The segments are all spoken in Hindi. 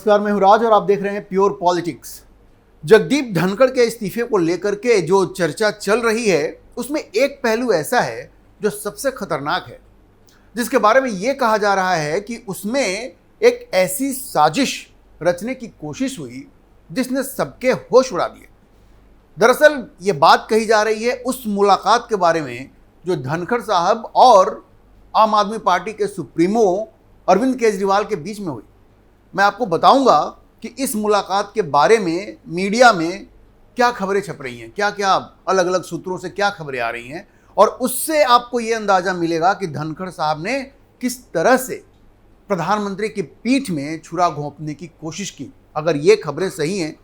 नमस्कार, मैं हूं राज और आप देख रहे हैं प्योर पॉलिटिक्स। जगदीप धनखड़ के इस्तीफे को लेकर के जो चर्चा चल रही है उसमें एक पहलू ऐसा है जो सबसे खतरनाक है, जिसके बारे में यह कहा जा रहा है कि उसमें एक ऐसी साजिश रचने की कोशिश हुई जिसने सबके होश उड़ा दिए। दरअसल ये बात कही जा रही है उस मुलाकात के बारे में जो धनखड़ साहब और आम आदमी पार्टी के सुप्रीमो अरविंद केजरीवाल के बीच में हुई। मैं आपको बताऊंगा कि इस मुलाकात के बारे में मीडिया में क्या खबरें छप रही हैं, क्या क्या अलग अलग सूत्रों से क्या खबरें आ रही हैं, और उससे आपको ये अंदाजा मिलेगा कि धनखड़ साहब ने किस तरह से प्रधानमंत्री की पीठ में छुरा घोंपने की कोशिश की। अगर ये खबरें सही हैं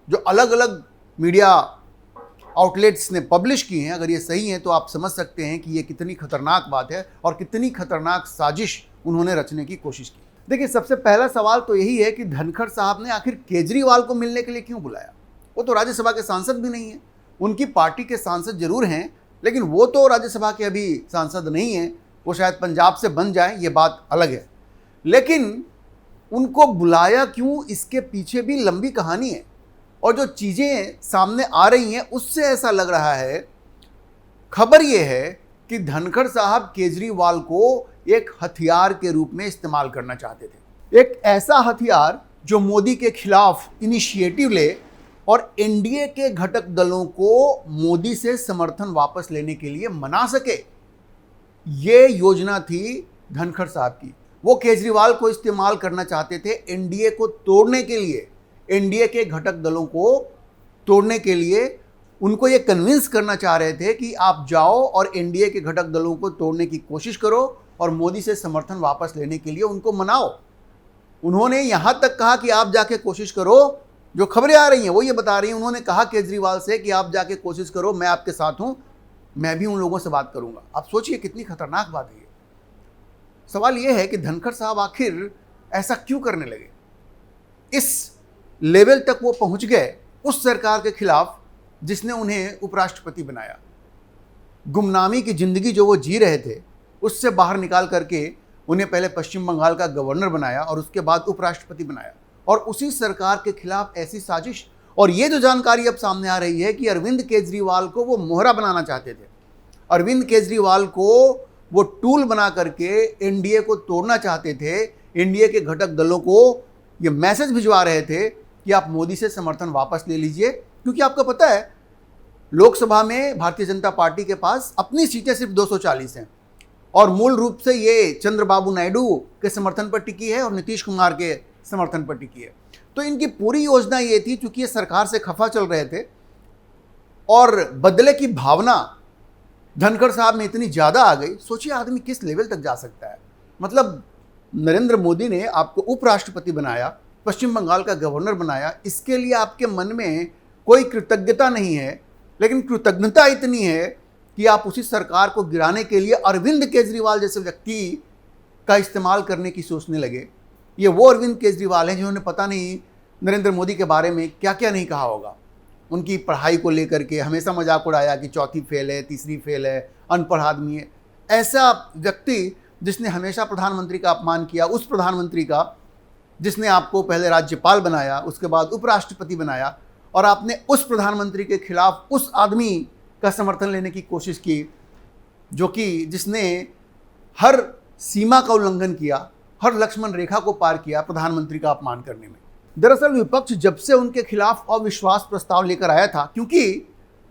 जो अलग अलग मीडिया आउटलेट्स ने पब्लिश की हैं, अगर ये सही हैं तो आप समझ सकते हैं कि ये कितनी खतरनाक बात है और कितनी खतरनाक साजिश उन्होंने रचने की कोशिश की। देखिए, सबसे पहला सवाल तो यही है कि धनखड़ साहब ने आखिर केजरीवाल को मिलने के लिए क्यों बुलाया। वो तो राज्यसभा के सांसद भी नहीं है, उनकी पार्टी के सांसद जरूर हैं, लेकिन वो तो राज्यसभा के अभी सांसद नहीं हैं। वो शायद पंजाब से बन जाए, ये बात अलग है, लेकिन उनको बुलाया क्यों, इसके पीछे भी लंबी कहानी है। और जो चीज़ें सामने आ रही हैं उससे ऐसा लग रहा है, खबर ये है कि धनखड़ साहब केजरीवाल को एक हथियार के रूप में इस्तेमाल करना चाहते थे। एक ऐसा हथियार जो मोदी के खिलाफ इनिशिएटिव ले और एनडीए के घटक दलों को मोदी से समर्थन वापस लेने के लिए मना सके। ये योजना थी धनखड़ साहब की। वो केजरीवाल को इस्तेमाल करना चाहते थे एनडीए को तोड़ने के लिए, एनडीए के घटक दलों को तोड़ने के लिए। उनको ये कन्विंस करना चाह रहे थे कि आप जाओ और एनडीए के घटक दलों को तोड़ने की कोशिश करो और मोदी से समर्थन वापस लेने के लिए उनको मनाओ। उन्होंने यहां तक कहा कि आप जाके कोशिश करो, जो खबरें आ रही हैं वो ये बता रही हैं, उन्होंने कहा केजरीवाल से कि आप जाके कोशिश करो, मैं आपके साथ हूं, मैं भी उन लोगों से बात करूंगा। आप सोचिए कितनी खतरनाक बात है ये। सवाल ये है कि धनखड़ साहब आखिर ऐसा क्यों करने लगे, इस लेवल तक वो पहुंच गए उस सरकार के खिलाफ जिसने उन्हें उपराष्ट्रपति बनाया। गुमनामी की जिंदगी जो वो जी रहे थे उससे बाहर निकाल करके उन्हें पहले पश्चिम बंगाल का गवर्नर बनाया और उसके बाद उपराष्ट्रपति बनाया, और उसी सरकार के खिलाफ ऐसी साजिश। और ये जो जानकारी अब सामने आ रही है कि अरविंद केजरीवाल को वो मोहरा बनाना चाहते थे, अरविंद केजरीवाल को वो टूल बना करके एनडीए को तोड़ना चाहते थे, एनडीए के घटक दलों को ये मैसेज भिजवा रहे थे कि आप मोदी से समर्थन वापस ले लीजिए। क्योंकि आपको पता है लोकसभा में भारतीय जनता पार्टी के पास अपनी सीटें सिर्फ 240 हैं और मूल रूप से ये चंद्रबाबू नायडू के समर्थन पर टिकी है और नीतीश कुमार के समर्थन पर टिकी है। तो इनकी पूरी योजना ये थी, चूंकि ये सरकार से खफा चल रहे थे और बदले की भावना धनखड़ साहब में इतनी ज़्यादा आ गई। सोचिए आदमी किस लेवल तक जा सकता है। मतलब नरेंद्र मोदी ने आपको उपराष्ट्रपति बनाया, पश्चिम बंगाल का गवर्नर बनाया, इसके लिए आपके मन में कोई कृतज्ञता नहीं है, लेकिन कृतज्ञता इतनी है कि आप उसी सरकार को गिराने के लिए अरविंद केजरीवाल जैसे व्यक्ति का इस्तेमाल करने की सोचने लगे। ये वो अरविंद केजरीवाल हैं जिन्होंने पता नहीं नरेंद्र मोदी के बारे में क्या क्या नहीं कहा होगा। उनकी पढ़ाई को लेकर के हमेशा मजाक उड़ाया कि चौथी फेल है, तीसरी फेल है, अनपढ़ आदमी है। ऐसा व्यक्ति जिसने हमेशा प्रधानमंत्री का अपमान किया, उस प्रधानमंत्री का जिसने आपको पहले राज्यपाल बनाया, उसके बाद उपराष्ट्रपति बनाया, और आपने उस प्रधानमंत्री के खिलाफ उस आदमी का समर्थन लेने की कोशिश की जो कि जिसने हर सीमा का उल्लंघन किया, हर लक्ष्मण रेखा को पार किया प्रधानमंत्री का अपमान करने में। दरअसल विपक्ष जब से उनके खिलाफ अविश्वास प्रस्ताव लेकर आया था, क्योंकि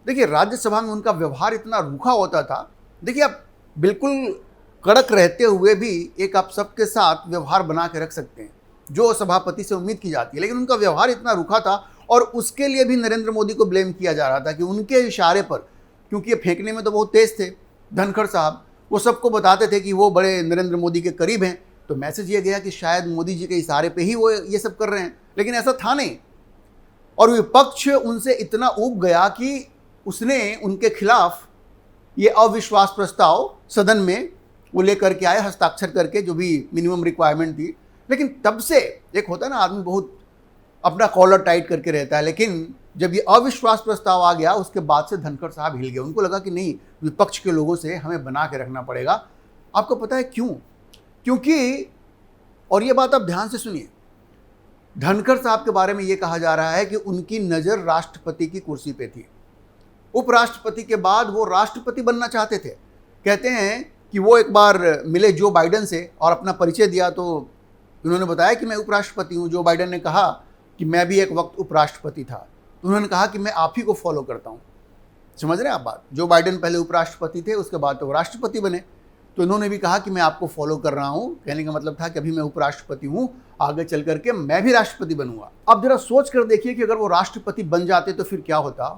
देखिए राज्यसभा में उनका व्यवहार इतना रूखा होता था। देखिए, आप बिल्कुल कड़क रहते हुए भी एक आप सबके साथ व्यवहार बना के रख सकते हैं जो सभापति से उम्मीद की जाती है, लेकिन उनका व्यवहार इतना रूखा था और उसके लिए भी नरेंद्र मोदी को ब्लेम किया जा रहा था कि उनके इशारे पर, क्योंकि ये फेंकने में तो बहुत तेज थे धनखड़ साहब, वो सबको बताते थे कि वो बड़े नरेंद्र मोदी के करीब हैं, तो मैसेज ये गया कि शायद मोदी जी के इशारे पे ही वो ये सब कर रहे हैं, लेकिन ऐसा था नहीं। और विपक्ष उनसे इतना ऊब गया कि उसने उनके खिलाफ ये अविश्वास प्रस्ताव सदन में वो लेकर के आए, हस्ताक्षर करके, जो भी मिनिमम रिक्वायरमेंट थी। लेकिन तब से एक होता है ना, आदमी बहुत अपना कॉलर टाइट करके रहता है, लेकिन जब ये अविश्वास प्रस्ताव आ गया उसके बाद से धनखड़ साहब हिल गए। उनको लगा कि नहीं, विपक्ष के लोगों से हमें बना के रखना पड़ेगा। आपको पता है क्यों? क्योंकि, और ये बात आप ध्यान से सुनिए, धनखड़ साहब के बारे में यह कहा जा रहा है कि उनकी नज़र राष्ट्रपति की कुर्सी पे थी। उपराष्ट्रपति के बाद वो राष्ट्रपति बनना चाहते थे। कहते हैं कि वो एक बार मिले जो बाइडेन से और अपना परिचय दिया तो उन्होंने बताया कि मैं उपराष्ट्रपति हूँ। जो बाइडेन ने कहा कि मैं भी एक वक्त उपराष्ट्रपति था, तो उन्होंने कहा कि मैं आप ही को फॉलो करता हूँ। समझ रहे हैं आप बात? जो बाइडेन पहले उपराष्ट्रपति थे, उसके बाद तो वो राष्ट्रपति बने, तो इन्होंने भी कहा कि मैं आपको फॉलो कर रहा हूँ। कहने का मतलब था कि अभी मैं उपराष्ट्रपति हूँ, आगे चल करके मैं भी राष्ट्रपति बनूंगा। अब जरा सोच कर देखिए कि अगर वो राष्ट्रपति बन जाते तो फिर क्या होता।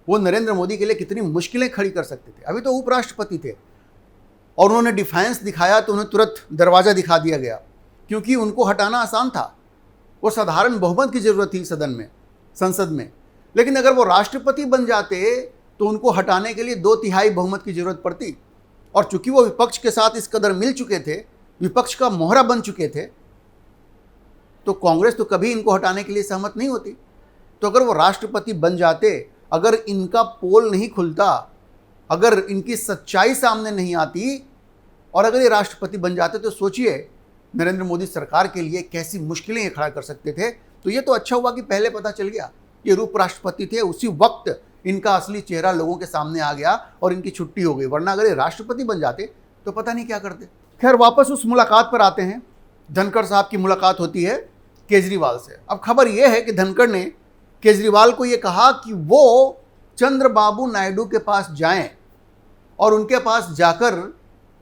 वो नरेंद्र मोदी के लिए कितनी मुश्किलें खड़ी कर सकते थे। अभी तो उपराष्ट्रपति थे और उन्होंने डिफाइंस दिखाया तो उन्हें तुरंत दरवाज़ा दिखा दिया गया, क्योंकि उनको हटाना आसान था। वो साधारण बहुमत की ज़रूरत थी संसद में। लेकिन अगर वो राष्ट्रपति बन जाते तो उनको हटाने के लिए 2/3 बहुमत की ज़रूरत पड़ती। और चूंकि वो विपक्ष के साथ इस कदर मिल चुके थे, विपक्ष का मोहरा बन चुके थे, तो कांग्रेस तो कभी इनको हटाने के लिए सहमत नहीं होती। तो अगर वो राष्ट्रपति बन जाते, अगर इनका पोल नहीं खुलता, अगर इनकी सच्चाई सामने नहीं आती और अगर ये राष्ट्रपति बन जाते, तो सोचिए नरेंद्र मोदी सरकार के लिए कैसी मुश्किलें ये खड़ा कर सकते थे। तो ये तो अच्छा हुआ कि पहले पता चल गया। ये उपराष्ट्रपति थे, उसी वक्त इनका असली चेहरा लोगों के सामने आ गया और इनकी छुट्टी हो गई। वरना अगर ये राष्ट्रपति बन जाते तो पता नहीं क्या करते। खैर, वापस उस मुलाकात पर आते हैं। धनखड़ साहब की मुलाकात होती है केजरीवाल से। अब खबर यह है कि धनखड़ ने केजरीवाल को ये कहा कि वो चंद्रबाबू नायडू के पास जाएं और उनके पास जाकर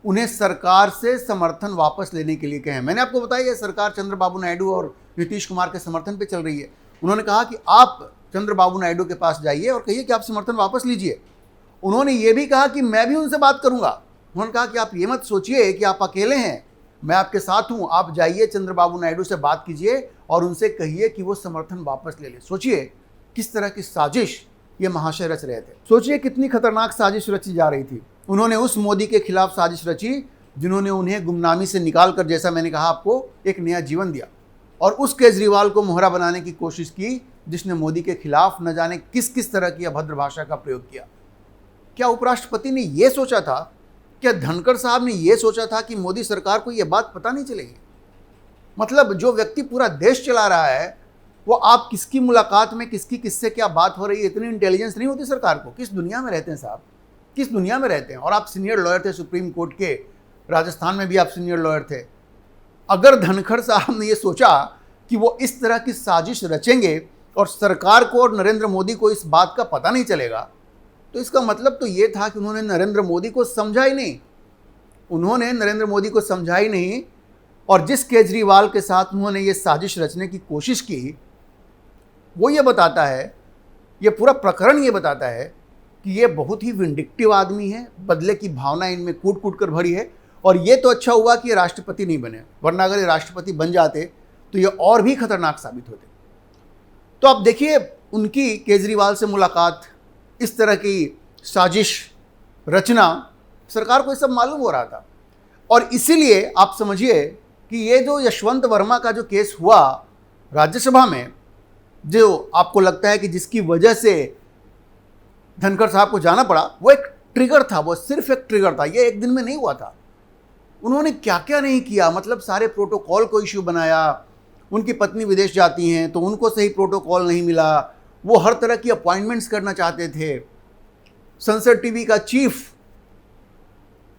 उन्हें सरकार से समर्थन वापस लेने के लिए कहें। मैंने आपको बताया ये सरकार चंद्रबाबू नायडू और नीतीश कुमार के समर्थन पे चल रही है। उन्होंने कहा कि आप चंद्रबाबू नायडू के पास जाइए और कहिए कि आप समर्थन वापस लीजिए। उन्होंने ये भी कहा कि मैं भी उनसे बात करूंगा। उन्होंने कहा कि आप ये मत सोचिए कि आप अकेले हैं, मैं आपके साथ हूं। आप जाइए चंद्रबाबू नायडू से बात कीजिए और उनसे कहिए कि वो समर्थन वापस ले लें। सोचिए किस तरह की साजिश ये महाशय रच रहे थे। सोचिए कितनी खतरनाक साजिश रची जा रही थी। उन्होंने उस मोदी के खिलाफ साजिश रची जिन्होंने उन्हें गुमनामी से निकाल कर, जैसा मैंने कहा आपको, एक नया जीवन दिया, और उस केजरीवाल को मोहरा बनाने की कोशिश की जिसने मोदी के खिलाफ न जाने किस किस तरह की अभद्र भाषा का प्रयोग किया। क्या उपराष्ट्रपति ने यह सोचा था, क्या धनखड़ साहब ने यह सोचा था कि मोदी सरकार को यह बात पता नहीं चलेगी? मतलब जो व्यक्ति पूरा देश चला रहा है, वो आप किसकी मुलाकात में किसकी किससे क्या बात हो रही है, इतनी इंटेलिजेंस नहीं होती सरकार को? किस दुनिया में रहते हैं साहब, किस दुनिया में रहते हैं? और आप सीनियर लॉयर थे सुप्रीम कोर्ट के, राजस्थान में भी आप सीनियर लॉयर थे। अगर धनखड़ साहब ने यह सोचा कि वो इस तरह की साजिश रचेंगे और सरकार को और नरेंद्र मोदी को इस बात का पता नहीं चलेगा, तो इसका मतलब तो ये था कि उन्होंने नरेंद्र मोदी को समझा ही नहीं। उन्होंने नरेंद्र मोदी को समझा ही नहीं। और जिस केजरीवाल के साथ उन्होंने ये साजिश रचने की कोशिश की, वो ये बताता है, ये पूरा प्रकरण ये बताता है कि ये बहुत ही विंडिक्टिव आदमी है, बदले की भावना इनमें कूट कूट कर भरी है। और ये तो अच्छा हुआ कि ये राष्ट्रपति नहीं बने, वरना अगर ये राष्ट्रपति बन जाते तो ये और भी खतरनाक साबित होते। तो आप देखिए उनकी केजरीवाल से मुलाकात, इस तरह की साजिश रचना, सरकार को ये सब मालूम हो रहा था। और इसीलिए आप समझिए कि ये जो यशवंत वर्मा का जो केस हुआ राज्यसभा में, जो आपको लगता है कि जिसकी वजह से धनखड़ साहब को जाना पड़ा, वो एक ट्रिगर था, वो सिर्फ एक ट्रिगर था। ये एक दिन में नहीं हुआ था। उन्होंने क्या क्या नहीं किया, मतलब सारे प्रोटोकॉल को इश्यू बनाया। उनकी पत्नी विदेश जाती हैं तो उनको सही प्रोटोकॉल नहीं मिला, वो हर तरह की अपॉइंटमेंट्स करना चाहते थे। संसद टीवी का चीफ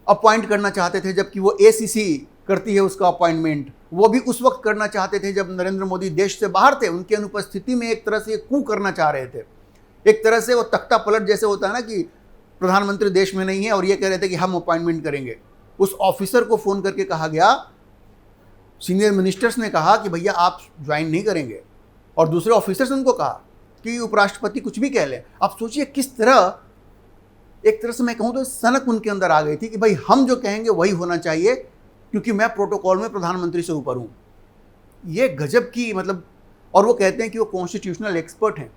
अपॉइंट करना चाहते थे, जबकि वो एसीसी करती है उसका अपॉइंटमेंट। वो भी उस वक्त करना चाहते थे जब नरेंद्र मोदी देश से बाहर थे। उनकी अनुपस्थिति में एक तरह से कू करना चाह रहे थे। एक तरह से वो तख्ता पलट जैसे होता है ना, कि प्रधानमंत्री देश में नहीं है और ये कह रहे थे कि हम अपॉइंटमेंट करेंगे। उस ऑफिसर को फ़ोन करके कहा गया, सीनियर मिनिस्टर्स ने कहा कि भैया आप ज्वाइन नहीं करेंगे, और दूसरे ऑफिसर्स ने उनको कहा कि उपराष्ट्रपति कुछ भी कह लें। आप सोचिए किस तरह, एक तरह से मैं कहूँ तो सनक उनके अंदर आ गई थी कि भाई हम जो कहेंगे वही होना चाहिए, क्योंकि मैं प्रोटोकॉल में प्रधानमंत्री से ऊपर हूँ। ये गजब की, मतलब, और वो कहते हैं कि वो कॉन्स्टिट्यूशनल एक्सपर्ट हैं।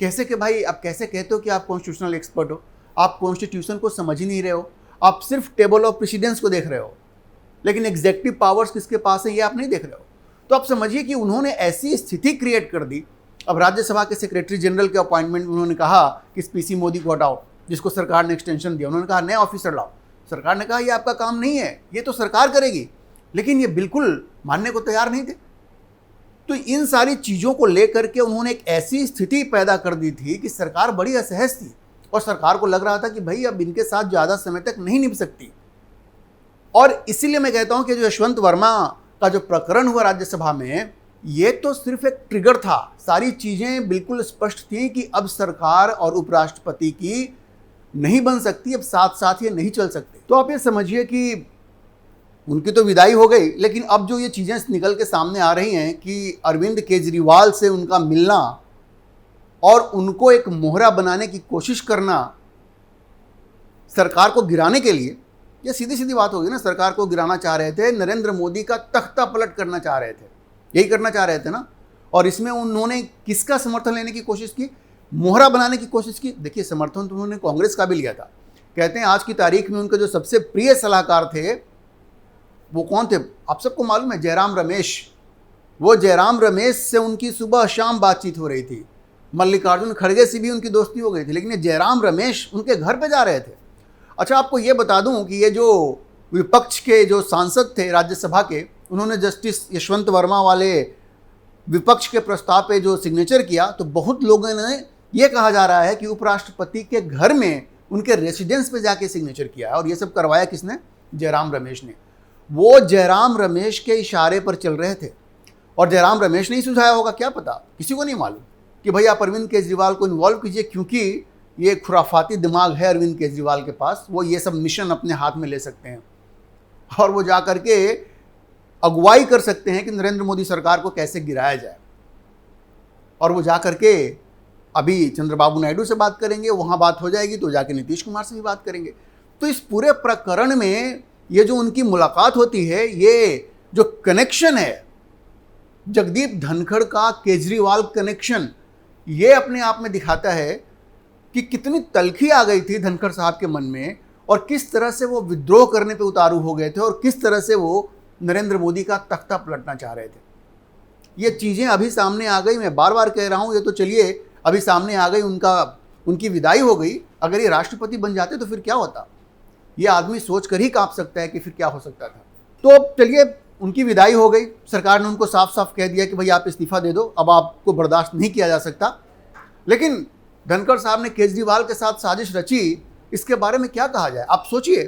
कैसे कि भाई आप कैसे कहते हो कि आप कॉन्स्टिट्यूशनल एक्सपर्ट हो? आप कॉन्स्टिट्यूशन को समझ ही नहीं रहे हो, आप सिर्फ टेबल ऑफ प्रेसिडेंस को देख रहे हो, लेकिन एग्जेक्टिव पावर्स किसके पास है ये आप नहीं देख रहे हो। तो आप समझिए कि उन्होंने ऐसी स्थिति क्रिएट कर दी। अब राज्यसभा के सेक्रेटरी जनरल के अपॉइंटमेंट में उन्होंने कहा कि पीसी मोदी को हटाओ, जिसको सरकार ने एक्सटेंशन दिया। उन्होंने कहा नए ऑफिसर लाओ। सरकार ने कहा ये आपका काम नहीं है, ये तो सरकार करेगी। लेकिन ये बिल्कुल मानने को तैयार नहीं थे। तो इन सारी चीज़ों को लेकर के उन्होंने एक ऐसी स्थिति पैदा कर दी थी कि सरकार बड़ी असहज थी और सरकार को लग रहा था कि भाई अब इनके साथ ज़्यादा समय तक नहीं निभ सकती। और इसीलिए मैं कहता हूं कि जो यशवंत वर्मा का जो प्रकरण हुआ राज्यसभा में, ये तो सिर्फ एक ट्रिगर था। सारी चीज़ें बिल्कुल स्पष्ट थी कि अब सरकार और उपराष्ट्रपति की नहीं बन सकती, अब साथ साथ ये नहीं चल सकते। तो आप ये समझिए कि उनकी तो विदाई हो गई, लेकिन अब जो ये चीज़ें निकल के सामने आ रही हैं कि अरविंद केजरीवाल से उनका मिलना और उनको एक मोहरा बनाने की कोशिश करना सरकार को गिराने के लिए, ये सीधी सीधी बात होगी ना, सरकार को गिराना चाह रहे थे, नरेंद्र मोदी का तख्ता पलट करना चाह रहे थे, यही करना चाह रहे थे ना। और इसमें उन्होंने किसका समर्थन लेने की कोशिश की? मोहरा बनाने की कोशिश की। देखिए, समर्थन तो उन्होंने कांग्रेस का भी लिया था। कहते हैं आज की तारीख में उनके जो सबसे प्रिय सलाहकार थे वो कौन थे? आप सबको मालूम है, जयराम रमेश। वो जयराम रमेश से उनकी सुबह शाम बातचीत हो रही थी। मल्लिकार्जुन खड़गे से भी उनकी दोस्ती हो गई थी, लेकिन ये जयराम रमेश उनके घर पे जा रहे थे। अच्छा, आपको ये बता दूं कि ये जो विपक्ष के जो सांसद थे राज्यसभा के, उन्होंने जस्टिस यशवंत वर्मा वाले विपक्ष के प्रस्ताव पे जो सिग्नेचर किया, तो बहुत लोगों ने ये कहा जा रहा है कि उपराष्ट्रपति के घर में उनके रेसिडेंस पे जाके सिग्नेचर किया है। और ये सब करवाया किसने? जयराम रमेश ने। वो जयराम रमेश के इशारे पर चल रहे थे और जयराम रमेश ने ही सुझाया होगा, क्या पता, किसी को नहीं मालूम, कि भाई आप अरविंद केजरीवाल को इन्वॉल्व कीजिए, क्योंकि ये खुराफाती दिमाग है अरविंद केजरीवाल के पास। वो ये सब मिशन अपने हाथ में ले सकते हैं और वो जा करके अगुवाई कर सकते हैं कि नरेंद्र मोदी सरकार को कैसे गिराया जाए। और वो जा करके अभी चंद्रबाबू नायडू से बात करेंगे, वहाँ बात हो जाएगी तो जाके नीतीश कुमार से भी बात करेंगे। तो इस पूरे प्रकरण में ये जो उनकी मुलाकात होती है, ये जो कनेक्शन है जगदीप धनखड़ का केजरीवाल कनेक्शन, ये अपने आप में दिखाता है कि कितनी तलखी आ गई थी धनखड़ साहब के मन में और किस तरह से वो विद्रोह करने पे उतारू हो गए थे और किस तरह से वो नरेंद्र मोदी का तख्ता पलटना चाह रहे थे। ये चीज़ें अभी सामने आ गई। मैं बार बार कह रहा हूँ, ये तो चलिए अभी सामने आ गई, उनकी विदाई हो गई। अगर ये राष्ट्रपति बन जाते तो फिर क्या होता? ये आदमी सोच कर ही कांप सकता है कि फिर क्या हो सकता था। तो चलिए, उनकी विदाई हो गई, सरकार ने उनको साफ साफ कह दिया कि भाई आप इस्तीफा दे दो, अब आपको बर्दाश्त नहीं किया जा सकता। लेकिन धनखड़ साहब ने केजरीवाल के साथ साजिश रची, इसके बारे में क्या कहा जाए? आप सोचिए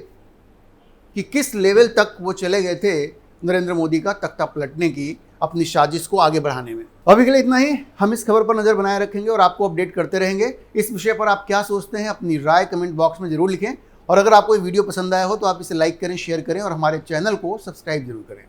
कि किस लेवल तक वो चले गए थे नरेंद्र मोदी का तख्ता पलटने की, अपनी साजिश को आगे बढ़ाने में। अभी के लिए इतना ही। हम इस खबर पर नजर बनाए रखेंगे और आपको अपडेट करते रहेंगे। इस विषय पर आप क्या सोचते हैं, अपनी राय कमेंट बॉक्स में जरूर लिखें। और अगर आपको ये वीडियो पसंद आया हो तो आप इसे लाइक करें, शेयर करें और हमारे चैनल को सब्सक्राइब जरूर करें।